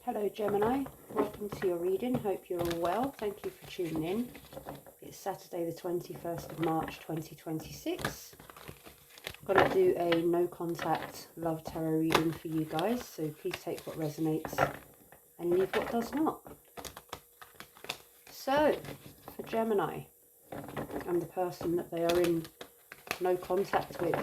Hello Gemini, welcome to your reading. Hope you're all well. Thank you for tuning in. It's Saturday the 21st of March 2026. I'm going to do a no contact love tarot reading for you guys, so please take what resonates and leave what does not. So, for Gemini and the person that they are in no contact with,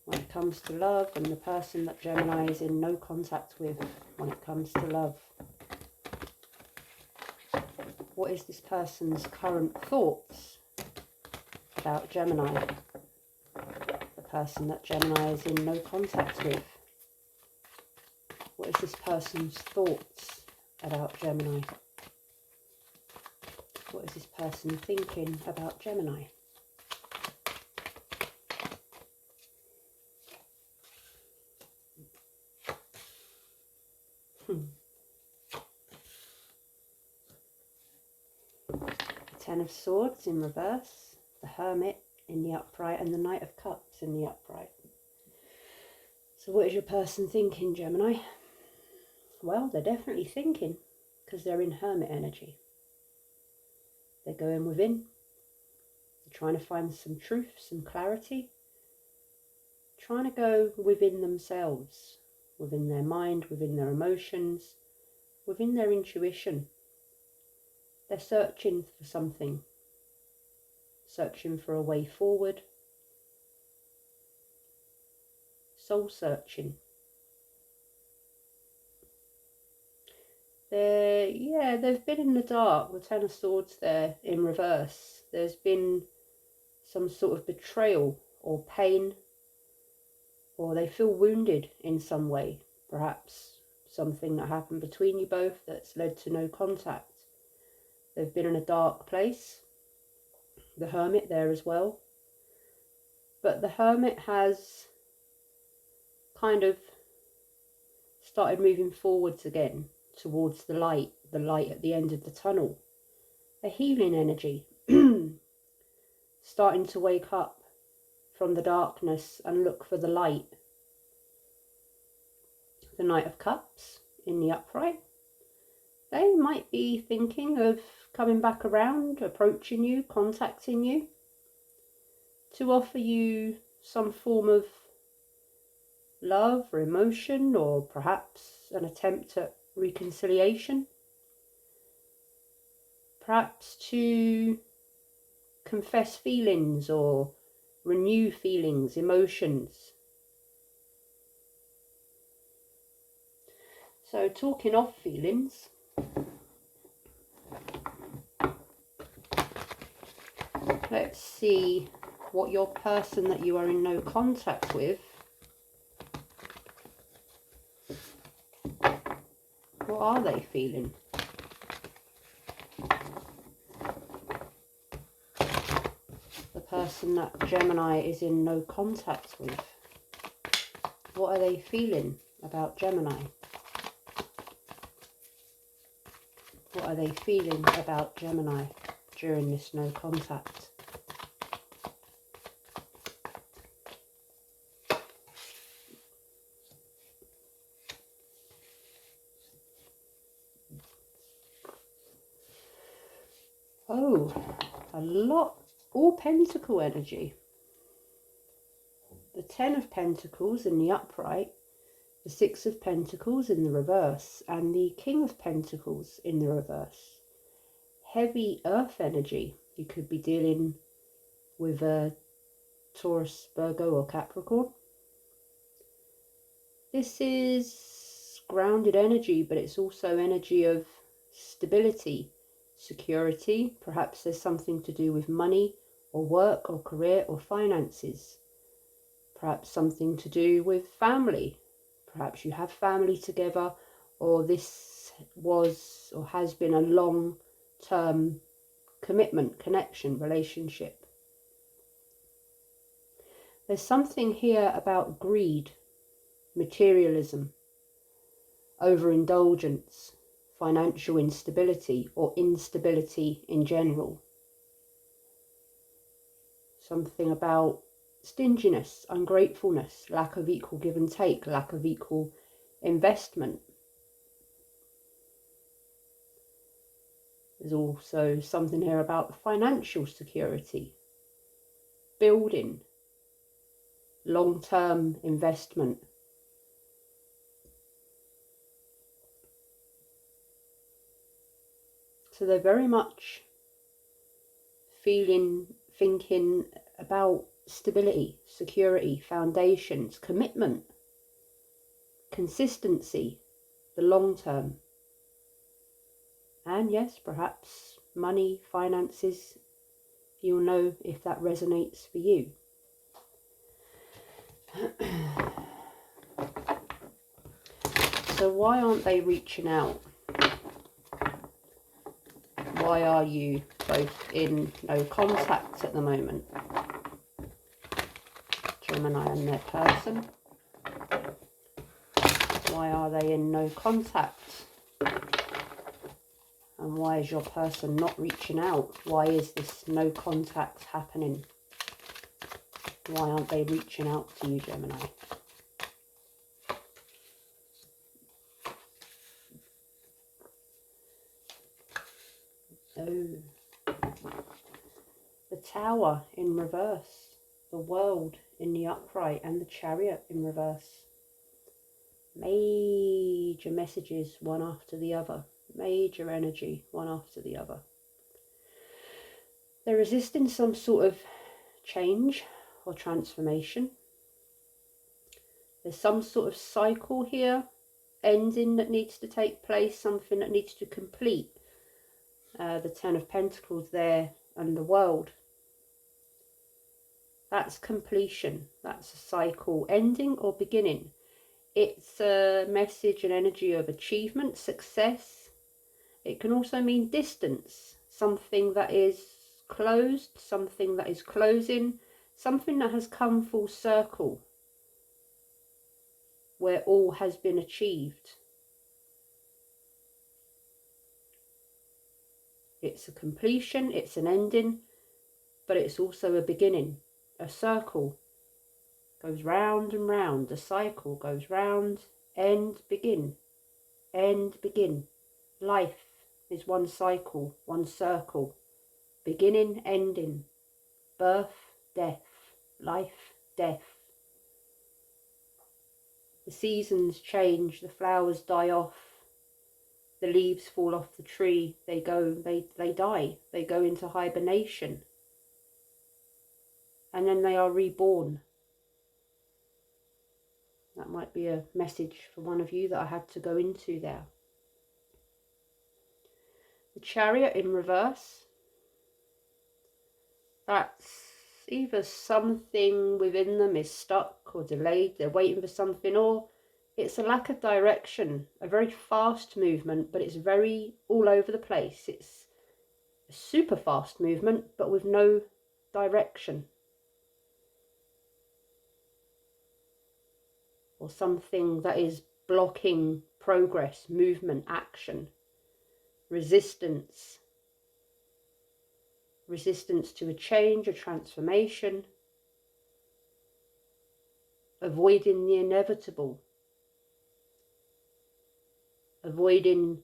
when it comes to love, and the person that Gemini is in no contact with when it comes to love. What is this person's current thoughts about Gemini? The person that Gemini is in no contact with. What is this person's thoughts about Gemini? What is this person thinking about Gemini? Ten of Swords in reverse, the Hermit in the upright, and the Knight of Cups in the upright. So what is your person thinking, Gemini? Well, they're definitely thinking, because they're in Hermit energy. They're going within. They're trying to find some truth, some clarity. Trying to go within themselves, within their mind, within their emotions, within their intuition. They're searching for something, searching for a way forward, soul searching. They've been in the dark, the Ten of Swords there in reverse. There's been some sort of betrayal or pain, or they feel wounded in some way. Perhaps something that happened between you both that's led to no contact. They've been in a dark place. The Hermit there as well. But the Hermit has kind of started moving forwards again towards the light at the end of the tunnel. A healing energy. Starting to wake up from the darkness and look for the light. The Knight of Cups in the upright. They might be thinking of coming back around, approaching you, contacting you, to offer you some form of love or emotion, or perhaps an attempt at reconciliation. Perhaps to confess feelings or renew feelings, emotions. So talking of feelings, let's see what your person that you are in no contact with, what are they feeling? The person that Gemini is in no contact with, what are they feeling about Gemini? What are they feeling about Gemini during this no contact? Oh, a lot, all Pentacle energy. The Ten of Pentacles in the upright, the Six of Pentacles in the reverse, and the King of Pentacles in the reverse. Heavy earth energy. You could be dealing with a Taurus, Virgo or Capricorn. This is grounded energy, but it's also energy of stability, security. Perhaps there's something to do with money or work or career or finances. Perhaps something to do with family. Perhaps you have family together, or this was or has been a long-term commitment, connection, relationship. There's something here about greed, materialism, overindulgence, financial instability or instability in general. Something about stinginess, ungratefulness, lack of equal give and take, lack of equal investment. There's also something here about financial security, building, long-term investment. So they're very much thinking about stability, security, foundations, commitment, consistency, the long term. And yes, perhaps money, finances, you'll know if that resonates for you. So why aren't they reaching out? Why are you both in no contact at the moment? Gemini and their person. Why are they in no contact? And why is your person not reaching out? Why is this no contact happening? Why aren't they reaching out to you, Gemini? Oh, the Tower in reverse, the World in the upright, and the Chariot in reverse. Major messages, one after the other. Major energy, one after the other. They're resisting some sort of change or transformation. There's some sort of cycle here, ending that needs to take place, something that needs to complete. The Ten of Pentacles there and the World. That's completion. That's a cycle, ending or beginning. It's a message and energy of achievement, success. It can also mean distance, something that is closed, something that is closing, something that has come full circle, where all has been achieved. It's a completion, it's an ending, but it's also a beginning. A circle goes round and round. A cycle goes round, end, begin, end, begin. Life is one cycle, one circle. Beginning, ending. Birth, death. Life, death. The seasons change, the flowers die off. The leaves fall off the tree, they die, they go into hibernation. And then they are reborn. That might be a message for one of you that I had to go into there. The Chariot in reverse. That's either something within them is stuck or delayed, they're waiting for something, or it's a lack of direction, a very fast movement, but it's very all over the place. It's a super fast movement, but with no direction. Or something that is blocking progress, movement, action. Resistance. Resistance to a change, a transformation. Avoiding the inevitable. Avoiding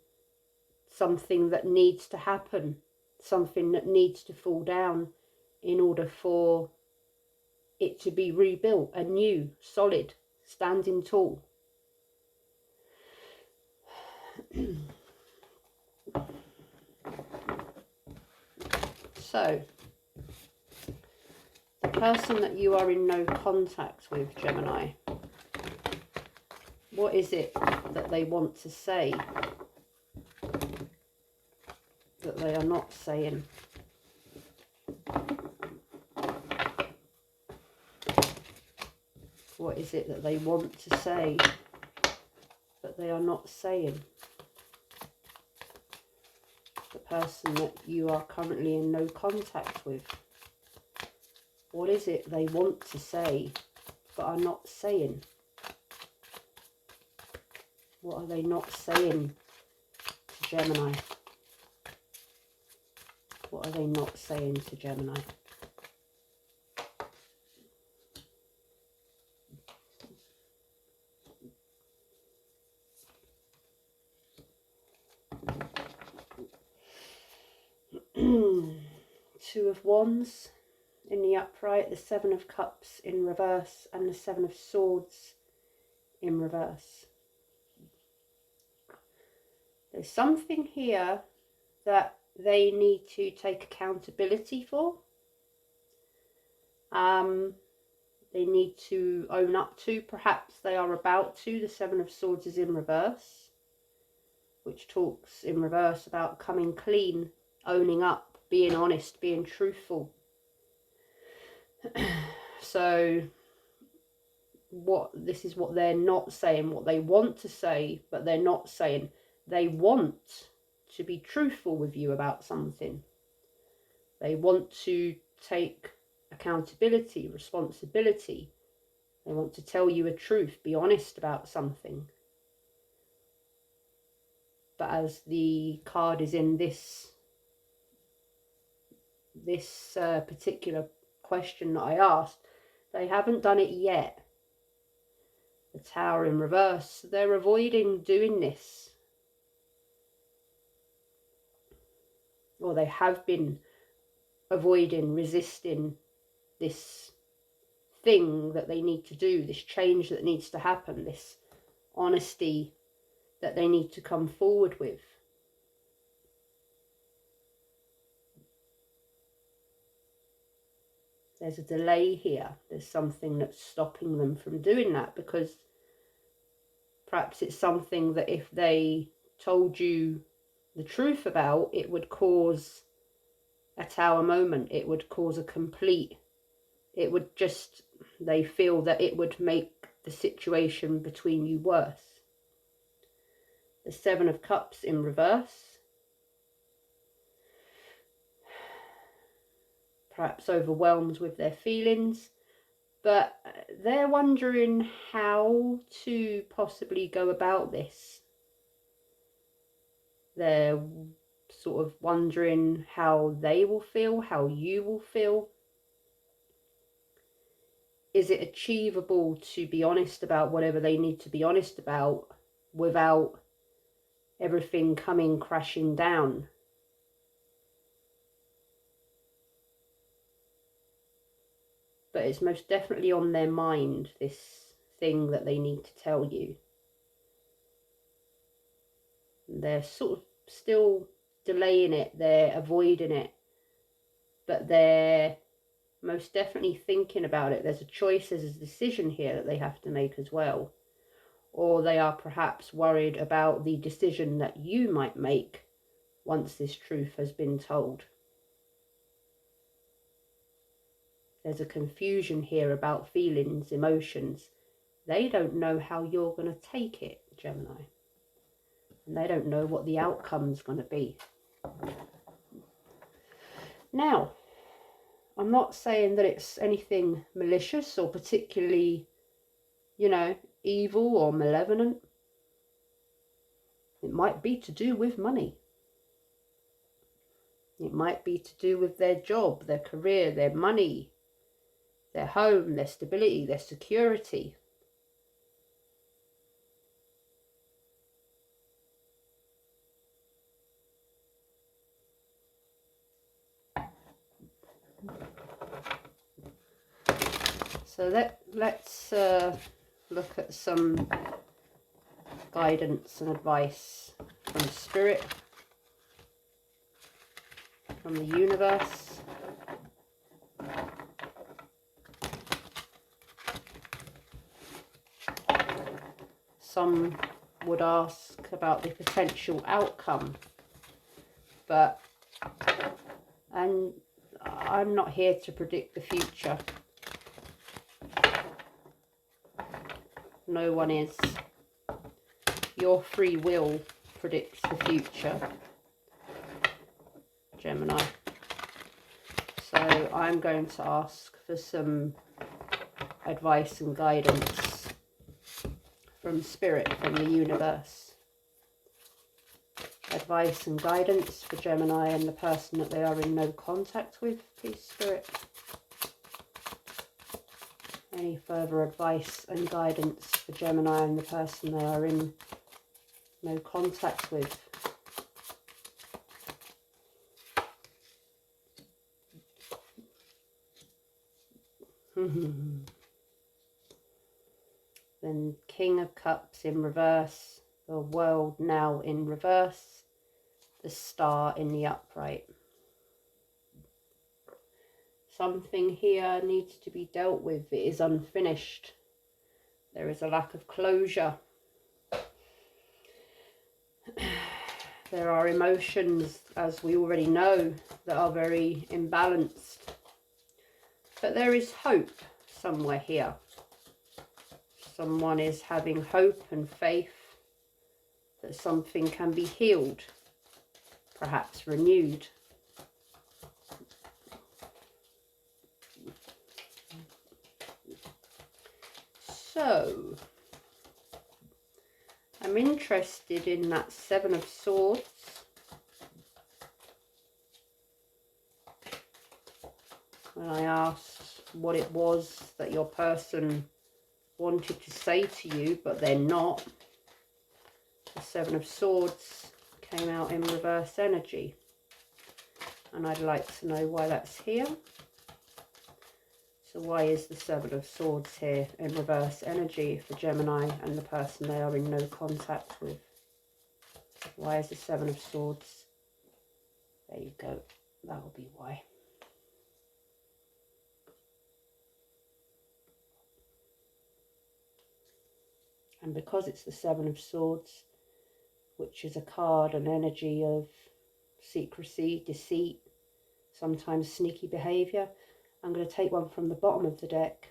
something that needs to happen, something that needs to fall down in order for it to be rebuilt, anew, solid, standing tall. So, the person that you are in no contact with, Gemini, what is it that they want to say that they are not saying? What is it that they want to say that they are not saying? The person that you are currently in no contact with. What is it they want to say but are not saying? What are they not saying to Gemini? What are they not saying to Gemini? Two of Wands in the upright, the Seven of Cups in reverse, and the Seven of Swords in reverse. There's something here that they need to take accountability for. They need to own up to. Perhaps they are about to. The Seven of Swords is in reverse, which talks in reverse about coming clean, owning up, being honest, being truthful. So this is what they're not saying, what they want to say, but they're not saying. They want to be truthful with you about something. They want to take accountability, responsibility. They want to tell you a truth, be honest about something. But as the card is in this particular question that I asked, they haven't done it yet. The Tower in reverse, they're avoiding doing this. Or they have been avoiding, resisting this thing that they need to do, this change that needs to happen, this honesty that they need to come forward with. There's a delay here. There's something that's stopping them from doing that, because perhaps it's something that if they told you the truth about, it would cause a Tower moment. It would cause a complete, it would just, they feel that it would make the situation between you worse. The Seven of Cups in reverse. Perhaps overwhelmed with their feelings, but they're wondering how to possibly go about this. They're sort of wondering how they will feel, how you will feel. Is it achievable to be honest about whatever they need to be honest about without everything coming crashing down? But it's most definitely on their mind, this thing that they need to tell you. They're sort of still delaying it, they're avoiding it, but they're most definitely thinking about it. There's a choice, there's a decision here that they have to make as well. Or they are perhaps worried about the decision that you might make once this truth has been told. There's a confusion here about feelings, emotions. They don't know how you're going to take it, Gemini. And they don't know what the outcome's going to be. Now, I'm not saying that it's anything malicious or particularly, you know, evil or malevolent. It might be to do with money. It might be to do with their job, their career, their money, their home, their stability, their security. So let's look at some guidance and advice from Spirit, from the universe. Some would ask about the potential outcome, but I'm not here to predict the future. No one is. Your free will predicts the future, Gemini. So I'm going to ask for some advice and guidance from Spirit, from the universe. Advice and guidance for Gemini and the person that they are in no contact with, please, Spirit. Any further advice and guidance for Gemini and the person they are in no contact with. Then King of Cups in reverse, the World now in reverse, the Star in the upright. Something here needs to be dealt with. It is unfinished. There is a lack of closure. There are emotions, as we already know, that are very imbalanced. But there is hope somewhere here. Someone is having hope and faith that something can be healed, perhaps renewed. So, I'm interested in that Seven of Swords. When I asked what it was that your person wanted to say to you, but they're not, the Seven of Swords came out in reverse energy. And I'd like to know why that's here. So why is the Seven of Swords here in reverse energy for Gemini and the person they are in no contact with? Why is the Seven of Swords? There you go. That will be why. And because it's the Seven of Swords, which is a card, an energy of secrecy, deceit, sometimes sneaky behaviour, I'm going to take one from the bottom of the deck,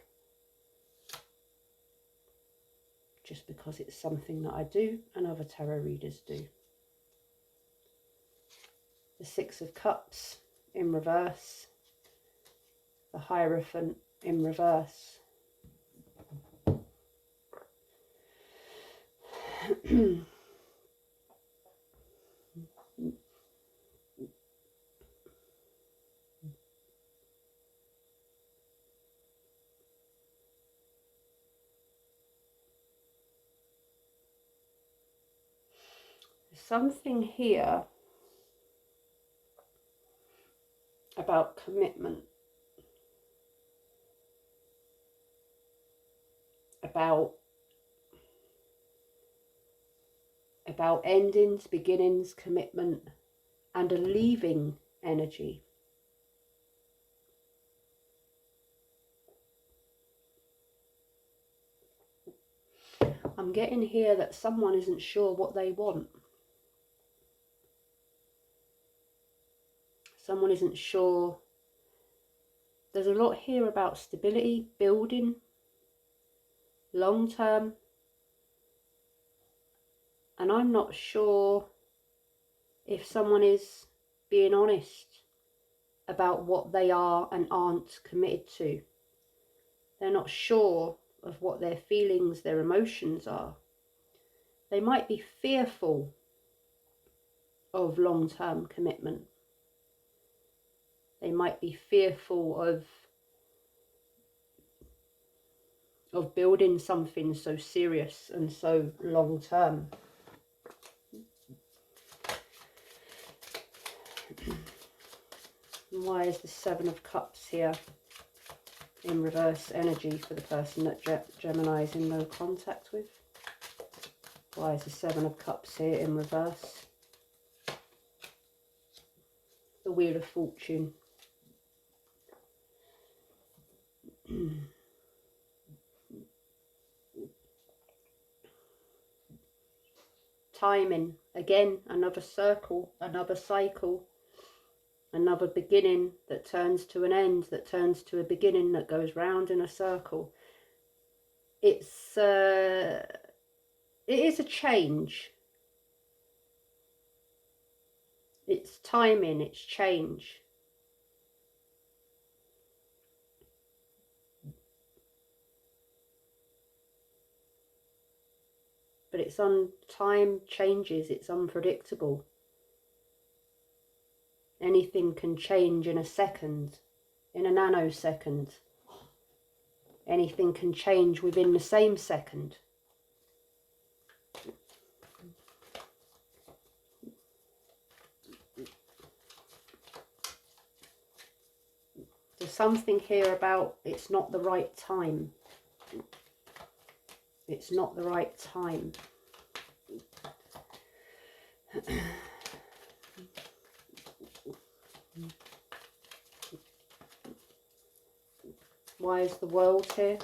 just because it's something that I do and other tarot readers do. The Six of Cups in reverse, the Hierophant in reverse. Something here about commitment, about endings, beginnings, commitment, and a leaving energy. I'm getting here that someone isn't sure what they want. Someone isn't sure. There's a lot here about stability, building, long term. And I'm not sure if someone is being honest about what they are and aren't committed to. They're not sure of what their feelings, their emotions are. They might be fearful of long-term commitment. They might be fearful of building something so serious and so long-term. Why is the Seven of Cups here in reverse energy for the person that Gemini is in no contact with? Why is the Seven of Cups here in reverse? The Wheel of Fortune. Timing. Again, another circle, another cycle. Another beginning that turns to an end, that turns to a beginning, that goes round in a circle. It is a change. It's timing, it's change. But it's time changes, it's unpredictable. Anything can change in a second, in a nanosecond. Anything can change within the same second. The something here about it's not the right time. It's not the right time. Why is the World here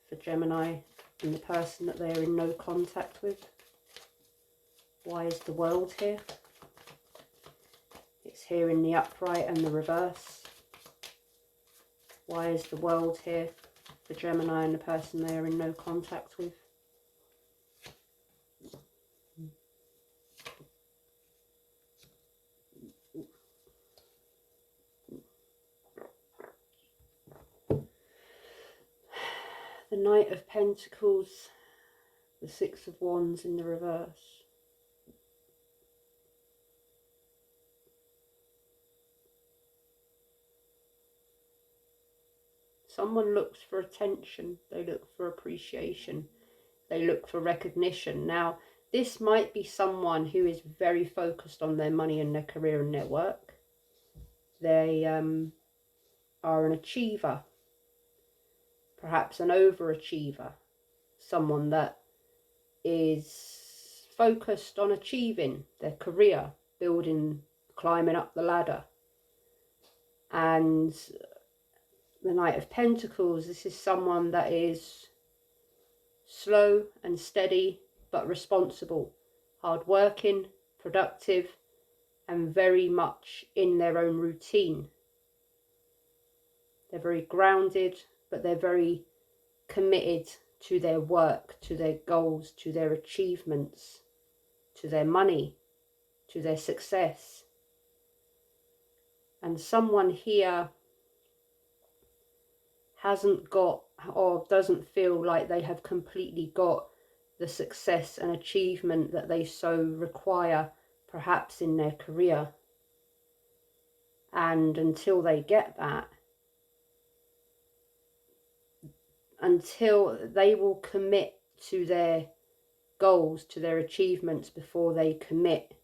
for Gemini and the person that they're in no contact with? Why is the World here? It's here in the upright and the reverse. Why is the World here for Gemini and the person they are in no contact with? The Knight of Pentacles, the Six of Wands in the reverse. Someone looks for attention, they look for appreciation, they look for recognition. Now, this might be someone who is very focused on their money and their career and their work. They are an achiever, perhaps an overachiever, someone that is focused on achieving their career, building, climbing up the ladder. And the Knight of Pentacles, this is someone that is slow and steady but responsible, hardworking, productive, and very much in their own routine. They're very grounded, but they're very committed to their work, to their goals, to their achievements, to their money, to their success. And someone here hasn't got or doesn't feel like they have completely got the success and achievement that they so require, perhaps in their career. And until they get that, until they will commit to their goals, to their achievements before they commit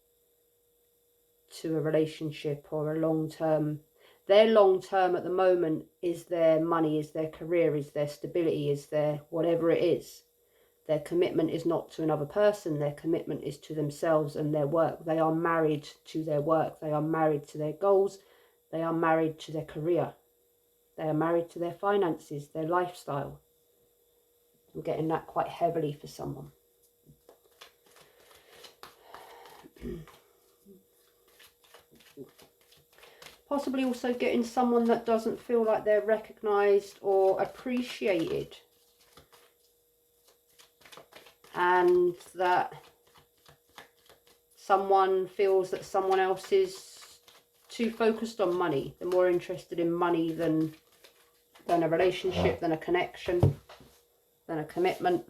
to a relationship or a long-term. Their long-term at the moment is their money, is their career, is their stability, is their whatever it is. Their commitment is not to another person. Their commitment is to themselves and their work. They are married to their work. They are married to their goals. They are married to their career. They are married to their finances, their lifestyle. I'm getting that quite heavily for someone. Possibly also getting someone that doesn't feel like they're recognised or appreciated. And that someone feels that someone else is too focused on money. They're more interested in money than a relationship, than a connection, than a commitment.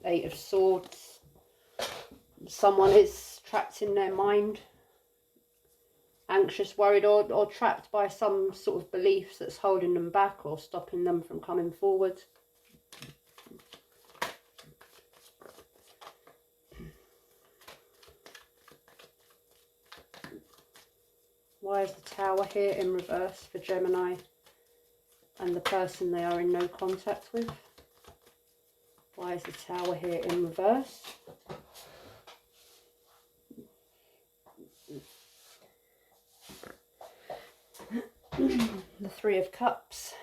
Eight of Swords. Someone is trapped in their mind. Anxious, worried, or trapped by some sort of beliefs that's holding them back or stopping them from coming forward. Why is the Tower here in reverse for Gemini and the person they are in no contact with? Why is the Tower here in reverse? The Three of Cups,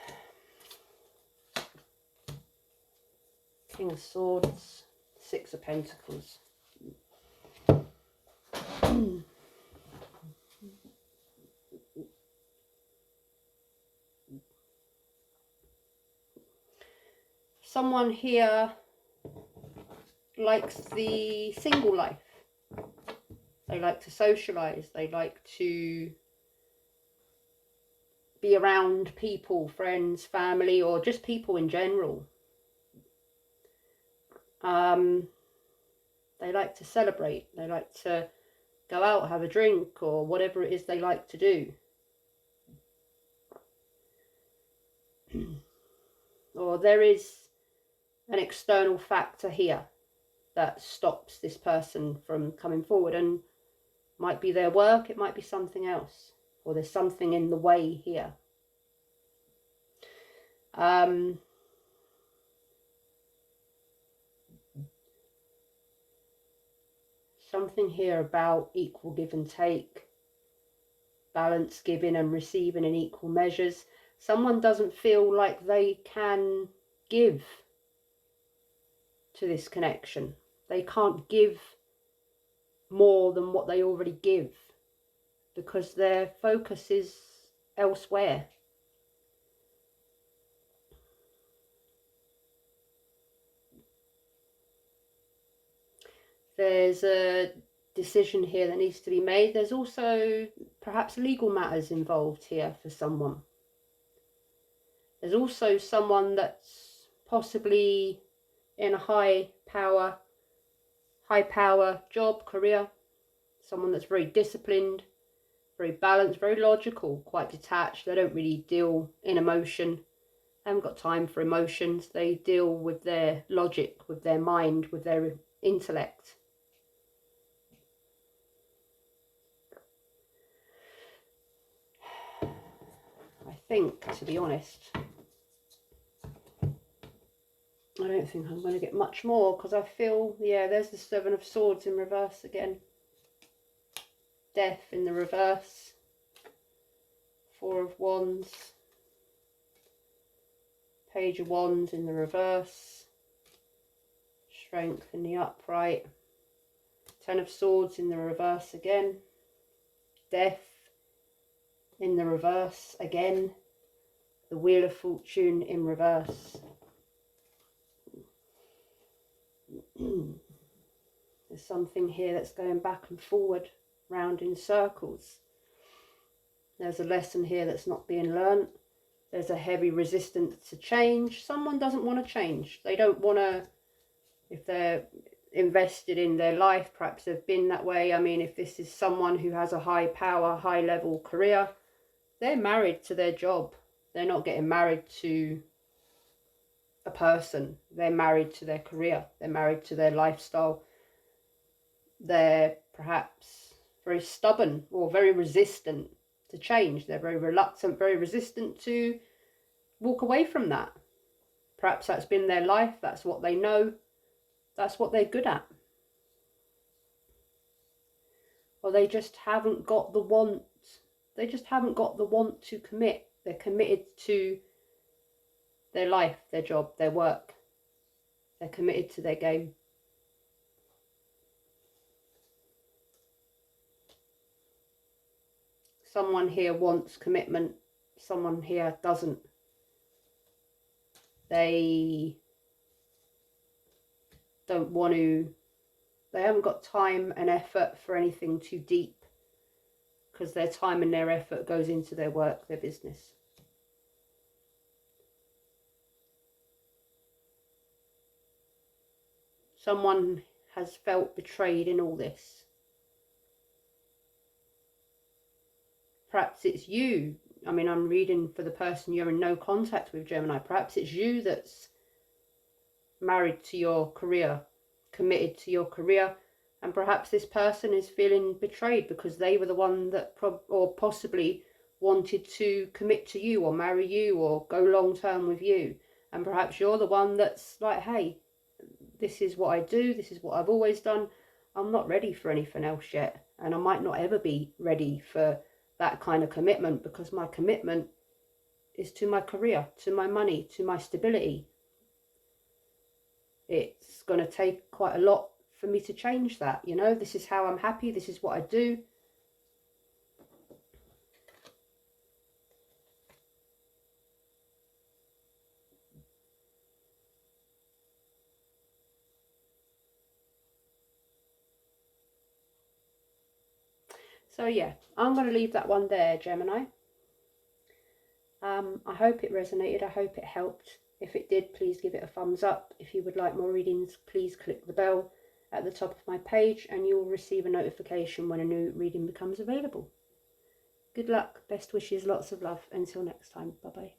King of Swords, Six of Pentacles. Someone here likes the single life. They like to socialise. They like to be around people, friends, family, or just people in general. They like to celebrate. They like to go out, have a drink, or whatever it is they like to do. Or there is an external factor here that stops this person from coming forward. And Might be their work, it might be something else. Or there's something in the way here. Something here about equal give and take, balance, giving and receiving in equal measures. Someone doesn't feel like they can give to this connection. They can't give more than what they already give because their focus is elsewhere. There's a decision here that needs to be made. There's also perhaps legal matters involved here for someone. There's also someone that's possibly in a high power job, career. Someone that's very disciplined, very balanced, very logical, quite detached. They don't really deal in emotion. They haven't got time for emotions. They deal with their logic, with their mind, with their intellect. I think, to be honest, I don't think I'm going to get much more because I feel, yeah, there's the Seven of Swords in reverse again. Death in the reverse. Four of Wands. Page of Wands in the reverse. Strength in the upright. Ten of Swords in the reverse again. Death in the reverse again. The Wheel of Fortune in reverse. There's something here that's going back and forward, round in circles. There's a lesson here that's not being learnt. There's a heavy resistance to change. Someone doesn't want to change. They don't want to, if they're invested in their life, perhaps they've been that way. I mean, if this is someone who has a high power, high level career, they're married to their job. They're not getting married to a person. They're married to their career. They're married to their lifestyle. They're perhaps very stubborn or very resistant to change. They're very reluctant, very resistant to walk away from that. Perhaps that's been their life. That's what they know. That's what they're good at. Or they just haven't got the want. They just haven't got the want to commit. They're committed to their life, their job, their work. They're committed to their game. Someone here wants commitment. Someone here doesn't. They don't want to. They haven't got time and effort for anything too deep because their time and their effort goes into their work, their business. Someone has felt betrayed in all this. Perhaps it's you. I mean, I'm reading for the person you're in no contact with, Gemini. Perhaps it's you that's married to your career, committed to your career, and perhaps this person is feeling betrayed because they were the one that possibly wanted to commit to you or marry you or go long term with you, and perhaps you're the one that's like, hey, this is what I do, this is what I've always done, I'm not ready for anything else yet, and I might not ever be ready for that kind of commitment because my commitment is to my career, to my money, to my stability. It's going to take quite a lot for me to change that, you know. This is how I'm happy, this is what I do. So yeah, I'm going to leave that one there, Gemini. I hope it resonated, I hope it helped. If it did, please give it a thumbs up. If you would like more readings, please click the bell at the top of my page and you'll receive a notification when a new reading becomes available. Good luck, best wishes, lots of love. Until next time, bye bye.